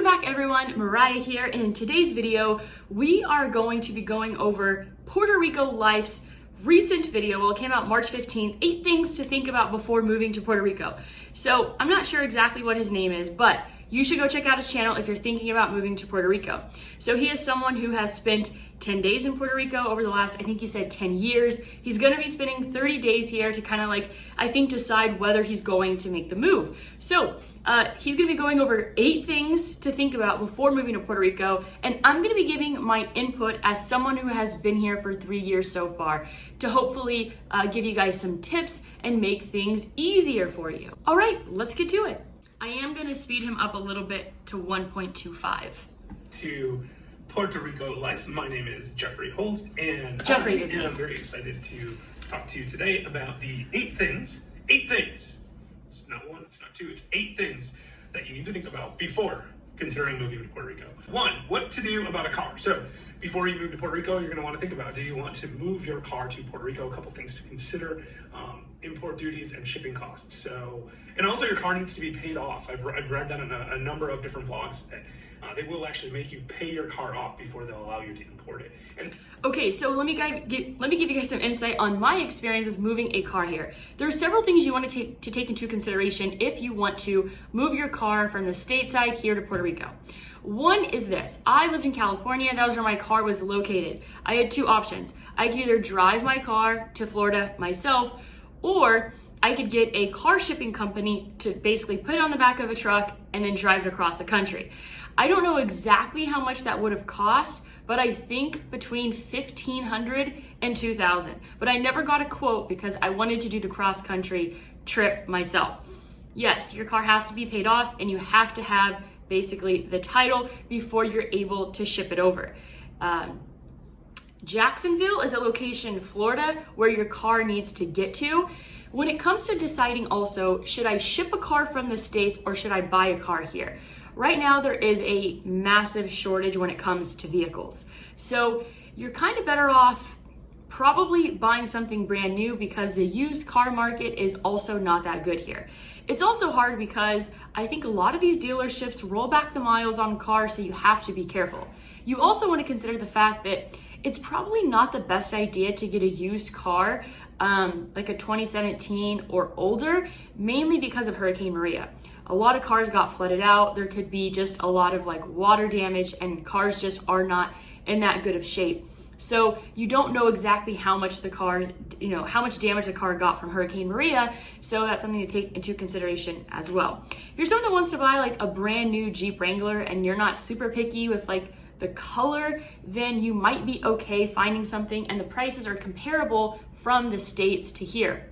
Welcome back everyone, Mariah here. In today's video, we are going to be going over Puerto Rico Life's recent video. Well, it came out March 15th, 8 things to think about before moving to Puerto Rico. So I'm not sure exactly what his name is, but you should go check out his channel if you're thinking about moving to Puerto Rico. So he is someone who has spent 10 days in Puerto Rico over the last, I think he said 10 years. He's gonna be spending 30 days here to kind of I think decide whether he's going to make the move. So he's gonna be going over 8 things to think about before moving to Puerto Rico. And I'm gonna be giving my input as someone who has been here for 3 years so far to hopefully give you guys some tips and make things easier for you. All right, let's get to it. I am gonna speed him up a little bit to 1.25. To Puerto Rico Life. My name is Jeffrey Holst, and I am very excited to talk to you today about the 8 things. 8 things. It's not 1, it's not 2, it's 8 things that you need to think about before considering moving to Puerto Rico. 1, what to do about a car. So before you move to Puerto Rico, you're going to want to think about, do you want to move your car to Puerto Rico? A couple things to consider, import duties and shipping costs. So, and also your car needs to be paid off. I've read that in a number of different blogs that they will actually make you pay your car off before they'll allow you to import it. And okay, so let me give you guys some insight on my experience with moving a car here. There are several things you want to take into consideration if you want to move your car from the stateside here to Puerto Rico. One is this: I lived in California, that was where my car was located. I had 2 options. I could either drive my car to Florida myself, or I could get a car shipping company to basically put it on the back of a truck and then drive it across the country. I don't know exactly how much that would have cost, but I think between $1,500 and $2,000. But I never got a quote because I wanted to do the cross-country trip myself. Yes, your car has to be paid off and you have to have basically the title before you're able to ship it over. Jacksonville is a location in Florida where your car needs to get to. When it comes to deciding also, should I ship a car from the States or should I buy a car here? Right now, there is a massive shortage when it comes to vehicles. So you're kind of better off probably buying something brand new because the used car market is also not that good here. It's also hard because I think a lot of these dealerships roll back the miles on cars, so you have to be careful. You also want to consider the fact that it's probably not the best idea to get a used car like a 2017 or older, mainly because of Hurricane Maria. A lot of cars got flooded out. There could be just a lot of water damage, and cars just are not in that good of shape. So you don't know exactly how much how much damage the car got from Hurricane Maria. So that's something to take into consideration as well. If you're someone that wants to buy a brand new Jeep Wrangler and you're not super picky with the color, then you might be okay finding something and the prices are comparable from the States to here.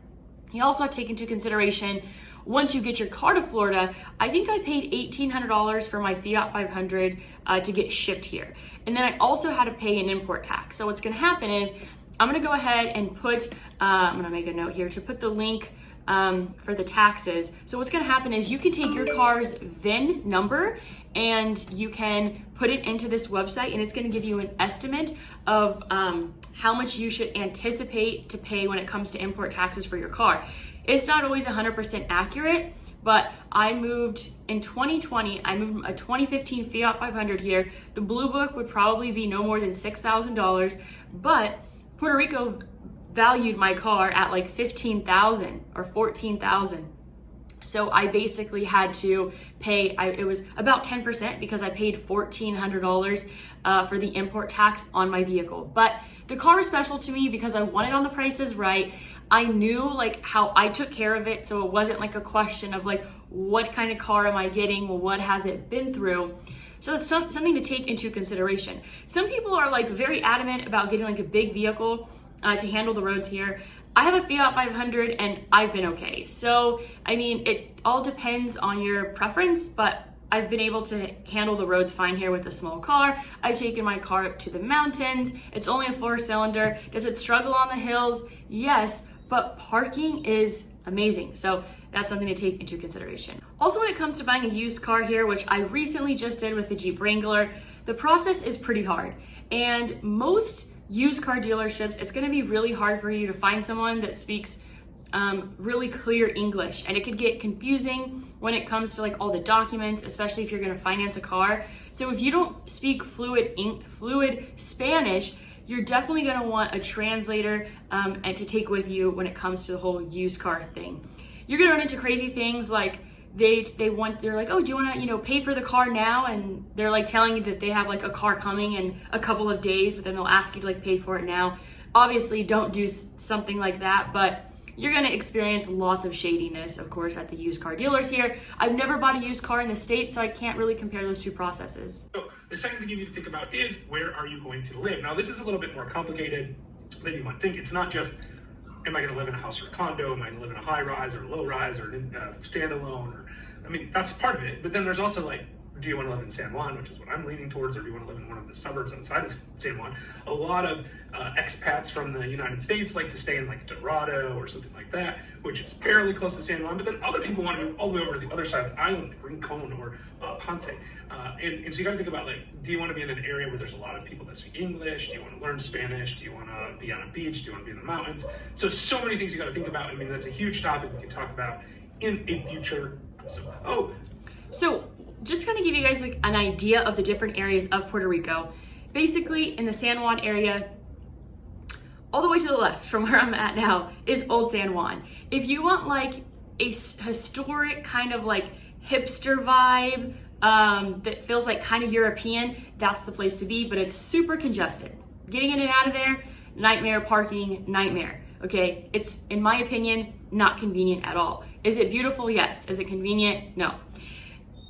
You also have to take into consideration, once you get your car to Florida, I think I paid $1,800 for my Fiat 500 to get shipped here. And then I also had to pay an import tax. So what's gonna happen is, I'm gonna go ahead and put, I'm gonna make a note here to put the link for the taxes. So what's gonna happen is you can take your car's VIN number and you can put it into this website, and it's gonna give you an estimate of how much you should anticipate to pay when it comes to import taxes for your car. It's not always 100% accurate, but I moved in 2020, I moved from a 2015 Fiat 500 here. The Blue Book would probably be no more than $6,000, but Puerto Rico valued my car at $15,000 or $14,000. So I basically had to pay, it was about 10% because I paid $1,400 for the import tax on my vehicle. But the car is special to me because I wanted on the prices right. I knew how I took care of it, so it wasn't a question of what kind of car am I getting, what has it been through. So that's something to take into consideration. Some people are very adamant about getting a big vehicle to handle the roads here. I have a Fiat 500 and I've been okay. So, I mean, it all depends on your preference, but I've been able to handle the roads fine here with a small car. I've taken my car up to the mountains. It's only a 4-cylinder. Does it struggle on the hills? Yes, but parking is amazing. So that's something to take into consideration. Also, when it comes to buying a used car here, which I recently just did with the Jeep Wrangler, the process is pretty hard. And most used car dealerships, it's gonna be really hard for you to find someone that speaks really clear English, and it could get confusing when it comes to like all the documents, especially if you're going to finance a car. So if you don't speak fluid Spanish, you're definitely going to want a translator and to take with you when it comes to the whole used car thing. You're going to run into crazy things like they're like, oh, do you want to, pay for the car now? And they're like telling you that they have like a car coming in a couple of days, but then they'll ask you to like pay for it now. Obviously, don't do something like that, but you're going to experience lots of shadiness, of course, at the used car dealers here. I've never bought a used car in the States, so I can't really compare those two processes. So the second thing you need to think about is, where are you going to live? Now, this is a little bit more complicated than you might think. It's not just, am I going to live in a house or a condo? Am I going to live in a high rise or a low rise or a standalone? That's part of it. But then there's also like, do you want to live in San Juan, which is what I'm leaning towards, or do you want to live in one of the suburbs outside of San Juan? A lot of expats from the United States like to stay in like Dorado or something like that, which is fairly close to San Juan, but then other people want to move all the way over to the other side of the island, like Rincon or Ponce. And so you got to think about, like, do you want to be in an area where there's a lot of people that speak English? Do you want to learn Spanish? Do you want to be on a beach? Do you want to be in the mountains? So many things you got to think about. That's a huge topic we can talk about in a future. So just kind of give you guys like an idea of the different areas of Puerto Rico. Basically, in the San Juan area, all the way to the left from where I'm at now is Old San Juan. If you want like a historic kind of like hipster vibe that feels like kind of European, that's the place to be, but it's super congested. Getting in and out of there, nightmare. Parking, nightmare. Okay, it's, in my opinion, not convenient at all. Is it beautiful? Yes. Is it convenient? No.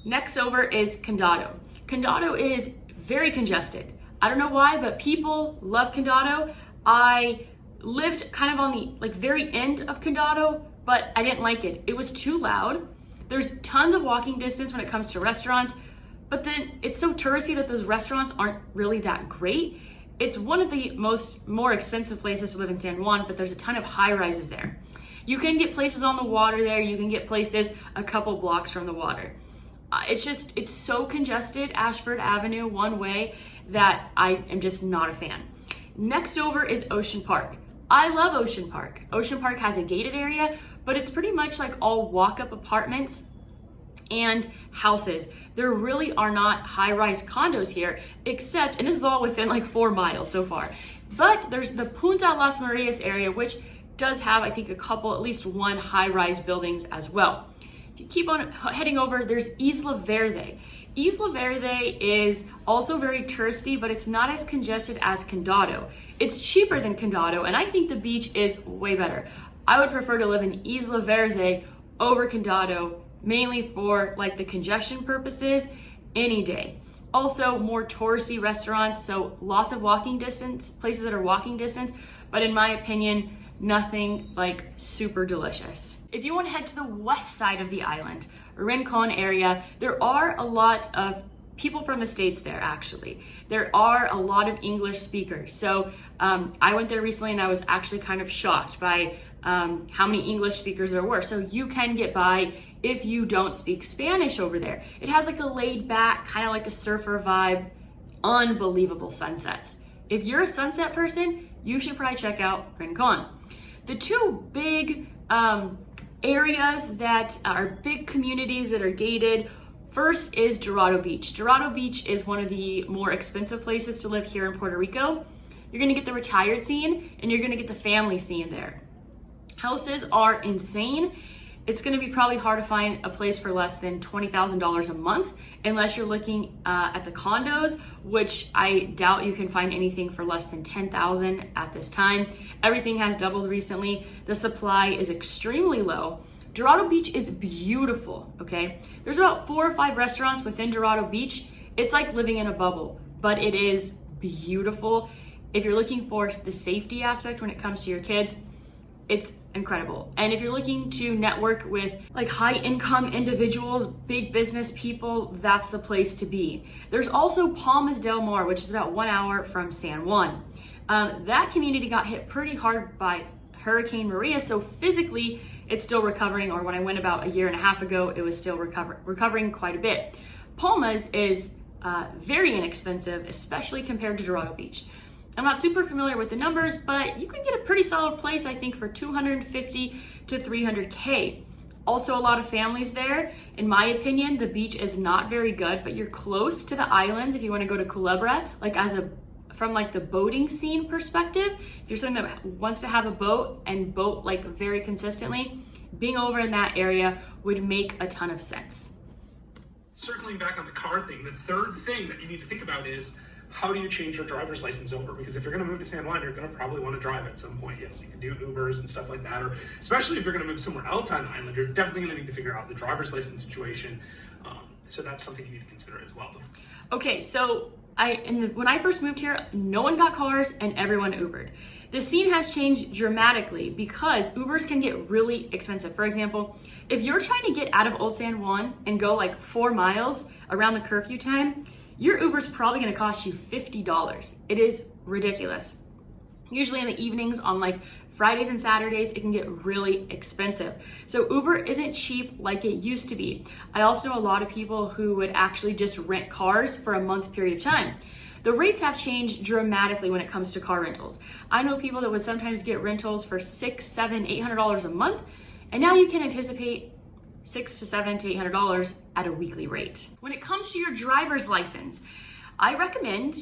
Next over is Condado. Condado is very congested. I don't know why, but people love Condado. I lived kind of on the like very end of Condado, but I didn't like it. It was too loud. There's tons of walking distance when it comes to restaurants, but then it's so touristy that those restaurants aren't really that great. It's one of the more expensive places to live in San Juan, but there's a ton of high rises there. You can get places on the water there. You can get places a couple blocks from the water. It's so congested, Ashford Avenue, one way, that I am just not a fan. Next over is Ocean Park. I love Ocean Park. Ocean Park has a gated area, but it's pretty much like all walk-up apartments and houses. There really are not high-rise condos here, except, and this is all within like 4 miles so far, but there's the Punta Las Marias area, which does have, I think, at least one high-rise buildings as well. If you keep on heading over, there's Isla Verde. Isla Verde is also very touristy, but it's not as congested as Condado. It's cheaper than Condado, and I think the beach is way better. I would prefer to live in Isla Verde over Condado, mainly for like the congestion purposes, any day. Also, more touristy restaurants, so lots of walking distance, places that are walking distance, but in my opinion, nothing like super delicious. If you want to head to the west side of the island, Rincon area, there are a lot of people from the States there, actually. There are a lot of English speakers. So I went there recently and I was actually kind of shocked by how many English speakers there were. So you can get by if you don't speak Spanish over there. It has like a laid back, kind of like a surfer vibe, unbelievable sunsets. If you're a sunset person, you should probably check out Rincon. The two big areas that are big communities that are gated, first is Dorado Beach. Dorado Beach is one of the more expensive places to live here in Puerto Rico. You're gonna get the retired scene and you're gonna get the family scene there. Houses are insane. It's gonna be probably hard to find a place for less than $20,000 a month, unless you're looking at the condos, which I doubt you can find anything for less than $10,000 at this time. Everything has doubled recently. The supply is extremely low. Dorado Beach is beautiful, okay? There's about 4 or 5 restaurants within Dorado Beach. It's like living in a bubble, but it is beautiful. If you're looking for the safety aspect when it comes to your kids, it's incredible. And if you're looking to network with like high income individuals, big business people, that's the place to be. There's also Palmas del Mar, which is about 1 hour from San Juan. That community got hit pretty hard by Hurricane Maria, so physically it's still recovering, or when I went about 1.5 years ago, it was still recovering quite a bit. Palmas is very inexpensive, especially compared to Dorado Beach. I'm not super familiar with the numbers, but you can get a pretty solid place, I think, for 250 to 300K. Also, a lot of families there. In my opinion, the beach is not very good, but you're close to the islands if you want to go to Culebra, like from like the boating scene perspective. If you're someone that wants to have a boat and boat like very consistently, being over in that area would make a ton of sense. Circling back on the car thing, the third thing that you need to think about is, how do you change your driver's license over? Because if you're going to move to San Juan, you're going to probably want to drive at some point. Yes, you can do Ubers and stuff like that, or especially if you're going to move somewhere else on the island, you're definitely going to need to figure out the driver's license situation. So that's something you need to consider as well. Okay, so when I first moved here, no one got cars and everyone Ubered. The scene has changed dramatically because Ubers can get really expensive. For example, if you're trying to get out of Old San Juan and go like 4 miles around the curfew time, your Uber's probably gonna cost you $50. It is ridiculous. Usually in the evenings on like Fridays and Saturdays, it can get really expensive. So Uber isn't cheap like it used to be. I also know a lot of people who would actually just rent cars for a month period of time. The rates have changed dramatically when it comes to car rentals. I know people that would sometimes get rentals for $600, $700, $800 a month, and now you can anticipate $600 to $700 to $800 at a weekly rate. When it comes to your driver's license, I recommend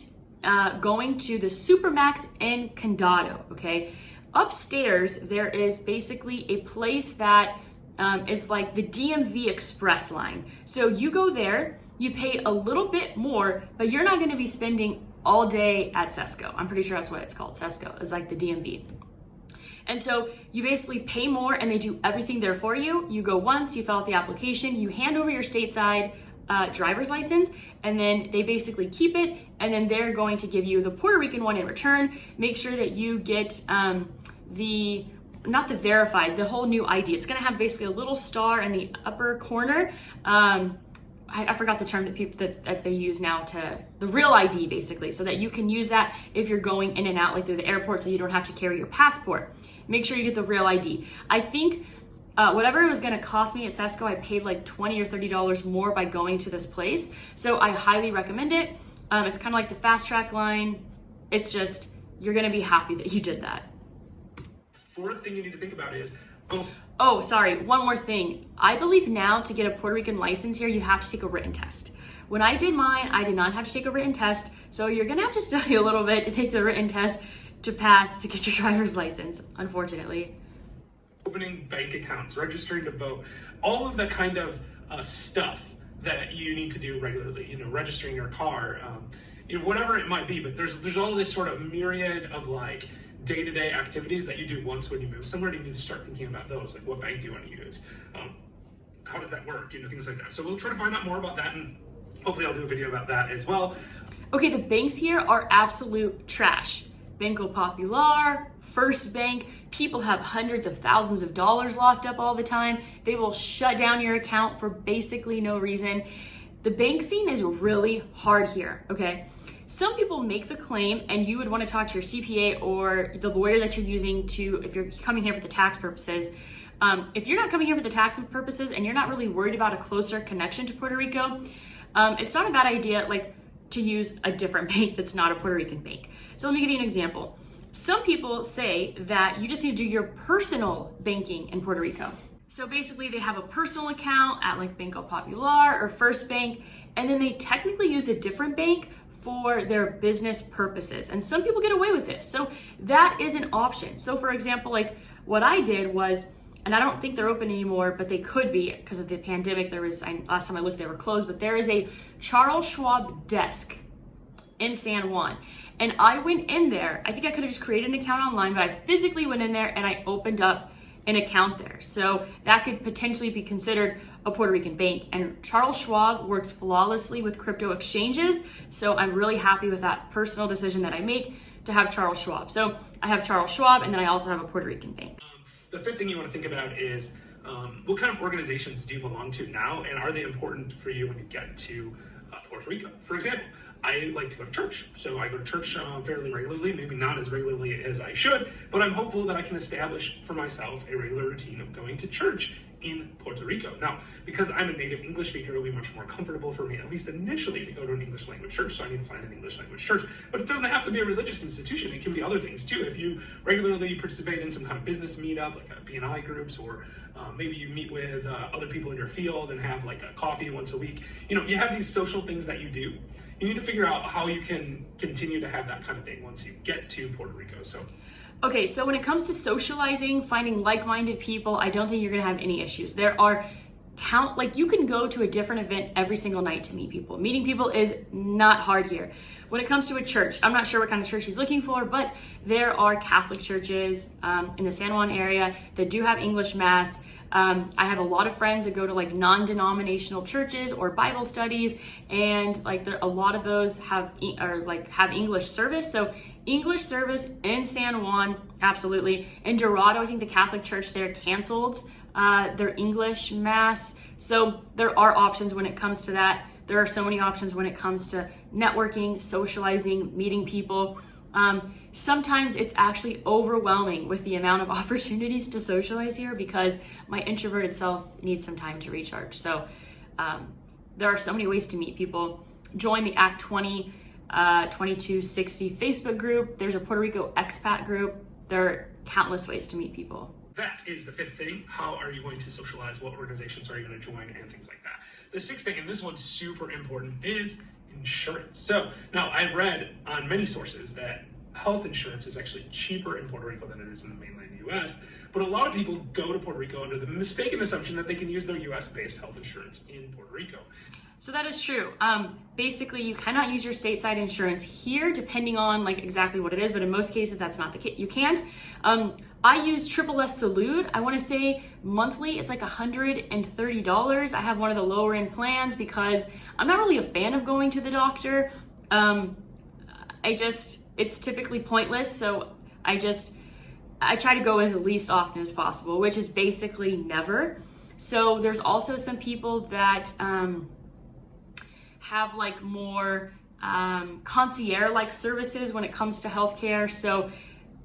going to the Supermax in Condado, okay? Upstairs, there is basically a place that is like the DMV Express line. So you go there, you pay a little bit more, but you're not gonna be spending all day at Sesco. I'm pretty sure that's what it's called, Sesco. It's like the DMV. And so you basically pay more and they do everything there for you. You go once, you fill out the application, you hand over your stateside driver's license, and then they basically keep it, and then they're going to give you the Puerto Rican one in return. Make sure that you get not the verified, the whole new ID. It's gonna have basically a little star in the upper corner. I forgot the term that they use now, to the real ID basically, so that you can use that if you're going in and out like through the airport, so you don't have to carry your passport. Make sure you get the real ID. I think whatever it was gonna cost me at Sesco, I paid like $20 or $30 more by going to this place. So I highly recommend it. It's kind of like the fast track line. It's just, you're gonna be happy that you did that. Fourth thing you need to think about is, Oh, sorry, one more thing. I believe now to get a Puerto Rican license here, you have to take a written test. When I did mine, I did not have to take a written test. So you're gonna have to study a little bit to take the written test to pass to get your driver's license, unfortunately. Opening bank accounts, registering to vote, all of the kind of stuff that you need to do regularly, registering your car, whatever it might be, but there's all this sort of myriad of like day-to-day activities that you do once when you move somewhere. You need to start thinking about those, like what bank do you want to use? How does that work? Things like that. So we'll try to find out more about that, and hopefully I'll do a video about that as well. Okay, the banks here are absolute trash. Banco Popular, First Bank, people have hundreds of thousands of dollars locked up all the time. They will shut down your account for basically no reason. The bank scene is really hard here, okay? Some people make the claim, and you would want to talk to your CPA or the lawyer that you're using if you're coming here for the tax purposes. If you're not coming here for the tax purposes and you're not really worried about a closer connection to Puerto Rico, it's not a bad idea to use a different bank that's not a Puerto Rican bank. So let me give you an example. Some people say that you just need to do your personal banking in Puerto Rico. So basically they have a personal account at like Banco Popular or First Bank, and then they technically use a different bank for their business purposes. And some people get away with this. So that is an option. So for example, like what I did was, and I don't think they're open anymore, but they could be because of the pandemic. Last time I looked, they were closed, but there is a Charles Schwab desk in San Juan. And I went in there, I think I could have just created an account online, but I physically went in there and I opened up an account there. So that could potentially be considered a Puerto Rican bank. And Charles Schwab works flawlessly with crypto exchanges. So I'm really happy with that personal decision that I make to have Charles Schwab. So I have Charles Schwab, and then I also have a Puerto Rican bank. The fifth thing you want to think about is what kind of organizations do you belong to now, and are they important for you when you get to Puerto Rico? For example, I like to go to church, so I go to church fairly regularly, maybe not as regularly as I should, but I'm hopeful that I can establish for myself a regular routine of going to church in Puerto Rico. Now, because I'm a native English speaker, it'll be much more comfortable for me, at least initially, to go to an English language church, so I need to find an English language church. But it doesn't have to be a religious institution. It can be other things too. If you regularly participate in some kind of business meetup, like B&I groups, or maybe you meet with other people in your field and have like a coffee once a week, you have these social things that you do. You need to figure out how you can continue to have that kind of thing once you get to Puerto Rico. Okay, so when it comes to socializing, finding like-minded people, I don't think you're gonna have any issues. There are you can go to a different event every single night to meet people. Meeting people is not hard here. When it comes to a church, I'm not sure what kind of church he's looking for, but there are Catholic churches in the San Juan area that do have English Mass. I have a lot of friends that go to like non-denominational churches or Bible studies, and a lot of those have English service. So English service in San Juan, absolutely. In Dorado, I think the Catholic Church there canceled their English Mass. So there are options when it comes to that. There are so many options when it comes to networking, socializing, meeting people. Sometimes it's actually overwhelming with the amount of opportunities to socialize here because my introverted self needs some time to recharge. So there are so many ways to meet people. Join the Act 20 2260 Facebook group. There's a Puerto Rico expat group. There are countless ways to meet people. That is the fifth thing. How are you going to socialize? What organizations are you going to join? And things like that. The sixth thing, and this one's super important, is insurance. So now I've read on many sources that health insurance is actually cheaper in Puerto Rico than it is in the mainland US, but a lot of people go to Puerto Rico under the mistaken assumption that they can use their US-based health insurance in Puerto Rico. So that is true. Basically, you cannot use your stateside insurance here, depending on exactly what it is, but in most cases, that's not the case. You can't. I use SSS Salud. I want to say monthly, it's like $130. I have one of the lower end plans because I'm not really a fan of going to the doctor. It's typically pointless. So I try to go as least often as possible, which is basically never. So there's also some people that have more concierge-like services when it comes to healthcare. So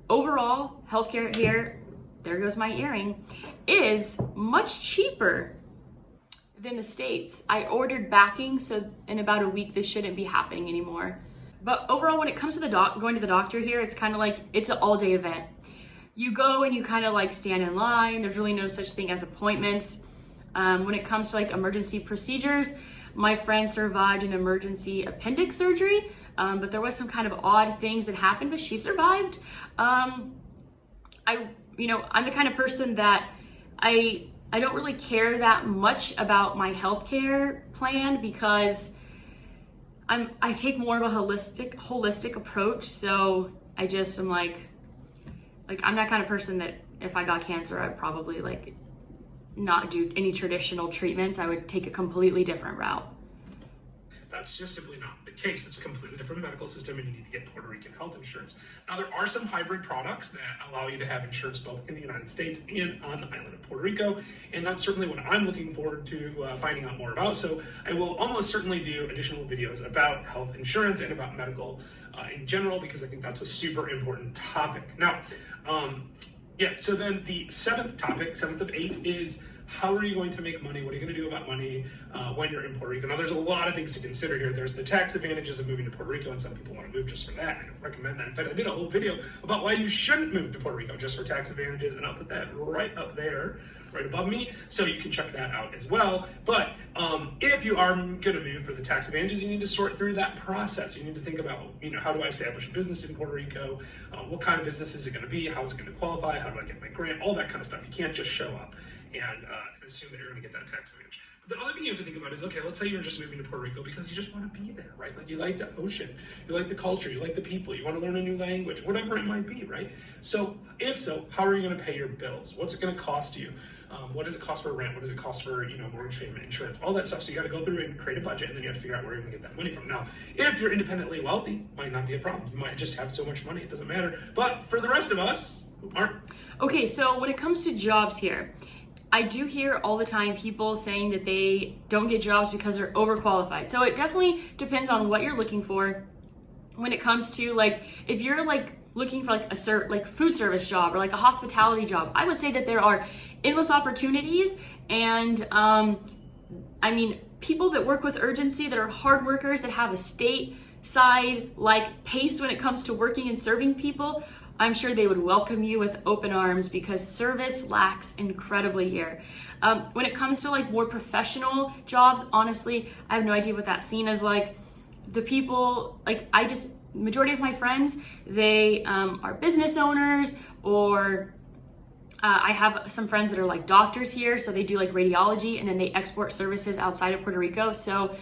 overall, healthcare here, there goes my earring, is much cheaper than the States. I ordered backing, so in about a week, this shouldn't be happening anymore. But overall, when it comes to going to the doctor here, it's kind of it's an all-day event. You go and you kind of stand in line. There's really no such thing as appointments. When it comes to emergency procedures, my friend survived an emergency appendix surgery, but there was some kind of odd things that happened, but she survived. I'm the kind of person that I don't really care that much about my healthcare plan because I take more of a holistic approach. So I'm that kind of person that if I got cancer, I'd probably not do any traditional treatments. I would take a completely different route. That's just simply not the case. It's a completely different medical system and you need to get Puerto Rican health insurance. Now, there are some hybrid products that allow you to have insurance both in the United States and on the island of Puerto Rico, and that's certainly what I'm looking forward to finding out more about. So I will almost certainly do additional videos about health insurance and about medical in general, because I think that's a super important topic. Now, so then the seventh of 8 is how are you going to make money? What are you going to do about money when you're in Puerto Rico? Now, there's a lot of things to consider here. There's the tax advantages of moving to Puerto Rico, and some people want to move just for that. I don't recommend that. In fact, I did a whole video about why you shouldn't move to Puerto Rico just for tax advantages, and I'll put that right up there, right above me, so you can check that out as well. But if you are going to move for the tax advantages, you need to sort through that process. You need to think about, how do I establish a business in Puerto Rico? What kind of business is it going to be? How is it going to qualify? How do I get my grant? All that kind of stuff. You can't just show up and assume that you're going to get that tax advantage. But the other thing you have to think about is, okay, let's say you're just moving to Puerto Rico because you just want to be there, right? You like the ocean, you like the culture, you like the people, you want to learn a new language, whatever it might be, right? So, how are you going to pay your bills? What's it going to cost you? What does it cost for rent? What does it cost for, mortgage payment, insurance, all that stuff. So you got to go through and create a budget, and then you have to figure out where you're going to get that money from. Now, if you're independently wealthy, it might not be a problem. You might just have so much money, it doesn't matter. But for the rest of us who aren't. Okay, so when it comes to jobs here, I do hear all the time people saying that they don't get jobs because they're overqualified. So it definitely depends on what you're looking for. When it comes to if you're looking for like like food service job or like a hospitality job, I would say that there are endless opportunities. And I mean, people that work with urgency, that are hard workers, that have a stateside like pace when it comes to working and serving people, I'm sure they would welcome you with open arms, because service lacks incredibly here. When it comes to like more professional jobs, honestly, I have no idea what that scene is like. The people, like majority of my friends, they are business owners, or I have some friends that are like doctors here, so they do like radiology, and then they export services outside of Puerto Rico. So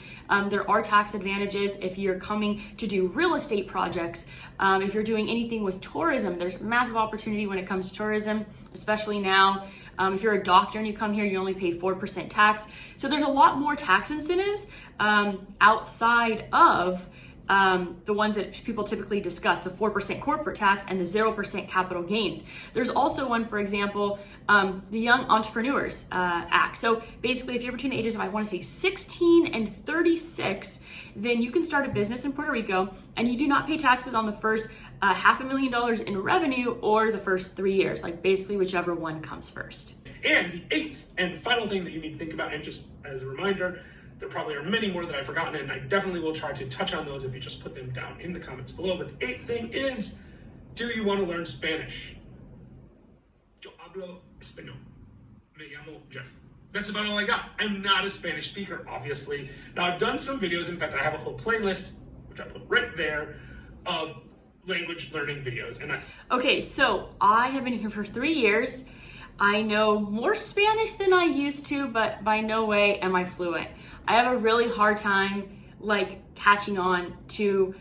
there are tax advantages if you're coming to do real estate projects. If you're doing anything with tourism, there's massive opportunity when it comes to tourism, especially now. If you're a doctor and you come here, you only pay 4% tax. So there's a lot more tax incentives outside of the ones that people typically discuss, the 4% corporate tax and the 0% capital gains. There's also one, for example, the Young Entrepreneurs Act. So basically, if you're between the ages of, I want to say 16 and 36, then you can start a business in Puerto Rico, and you do not pay taxes on the first $500,000 in revenue or the first 3 years, like basically whichever one comes first. And the eighth and final thing that you need to think about, and just as a reminder, there probably are many more that I've forgotten, and I definitely will try to touch on those if you just put them down in the comments below. But the eighth thing is, do you want to learn Spanish? Yo hablo español. Me llamo Jeff. That's about all I got. I'm not a Spanish speaker, obviously. Now, I've done some videos. In fact, I have a whole playlist, which I put right there, of language learning videos. Okay, so I have been here for 3 years. I know more Spanish than I used to, but by no way am I fluent. I have a really hard time like catching on to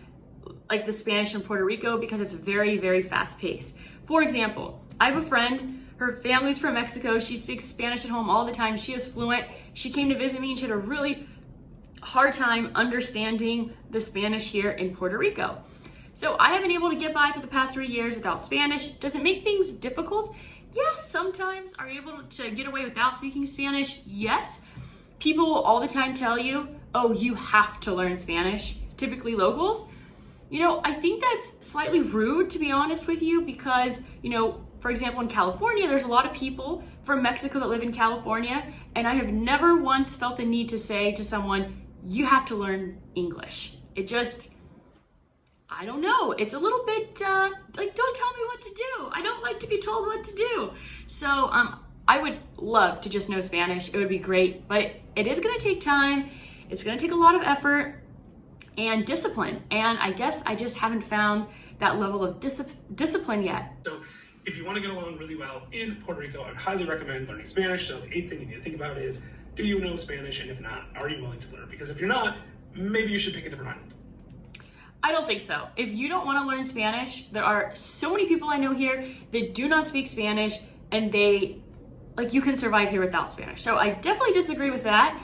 like the Spanish in Puerto Rico, because it's very, very fast paced. For example, I have a friend, her family's from Mexico. She speaks Spanish at home all the time. She is fluent. She came to visit me and she had a really hard time understanding the Spanish here in Puerto Rico. So I have been able to get by for the past 3 years without Spanish. Does it make things difficult? Yeah, sometimes. Are you able to get away without speaking Spanish? Yes. People will all the time tell you, oh, you have to learn Spanish, typically locals. You know, I think that's slightly rude, to be honest with you, because, you know, for example, in California, there's a lot of people from Mexico that live in California, and I have never once felt the need to say to someone, you have to learn English. It just, I don't know. It's a little bit like, don't tell me what to do. I don't like to be told what to do. So I would love to just know Spanish. It would be great, but it is going to take time. It's going to take a lot of effort and discipline. And I guess I just haven't found that level of discipline yet. So if you want to get along really well in Puerto Rico, I'd highly recommend learning Spanish. So the eighth thing you need to think about is, do you know Spanish? And if not, are you willing to learn? Because if you're not, maybe you should pick a different island. I don't think so. If you don't want to learn Spanish, there are so many people I know here that do not speak Spanish, and you can survive here without Spanish. So I definitely disagree with that,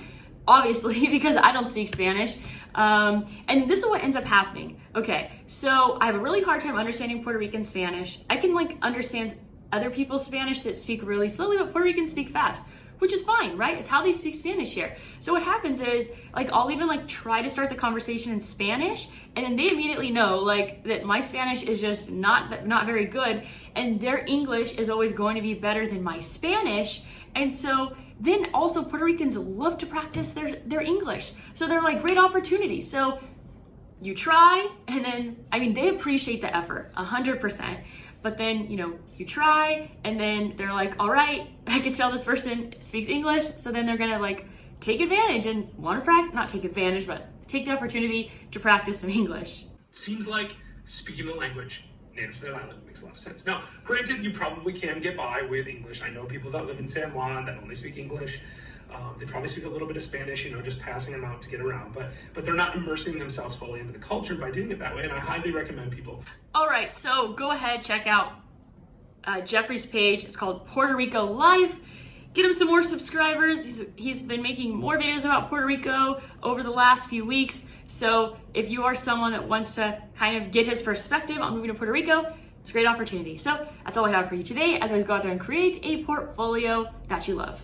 obviously, because I don't speak Spanish. And this is what ends up happening. Okay, so I have a really hard time understanding Puerto Rican Spanish. I can understand other people's Spanish that speak really slowly, but Puerto Ricans speak fast, which is fine, right? It's how they speak Spanish here. So what happens is, I'll even try to start the conversation in Spanish, and then they immediately know that my Spanish is just not very good, and their English is always going to be better than my Spanish. And so then also Puerto Ricans love to practice their English. So they're great opportunities. So you try, and then, they appreciate the effort, 100%. But then, you try, and then they're like, all right, I can tell this person speaks English. So then they're gonna take advantage and want to practice, not take advantage, but take the opportunity to practice some English. Seems like speaking the language native to that island makes a lot of sense. Now, granted, you probably can get by with English. I know people that live in San Juan that only speak English. They probably speak a little bit of Spanish, just passing them out to get around, but they're not immersing themselves fully into the culture by doing it that way, and I highly recommend people. All right, so go ahead, check out Jeffrey's page. It's called Puerto Rico Life. Get him some more subscribers. He's been making more videos about Puerto Rico over the last few weeks, so if you are someone that wants to kind of get his perspective on moving to Puerto Rico, it's a great opportunity. So that's all I have for you today. As always, go out there and create a portfolio that you love.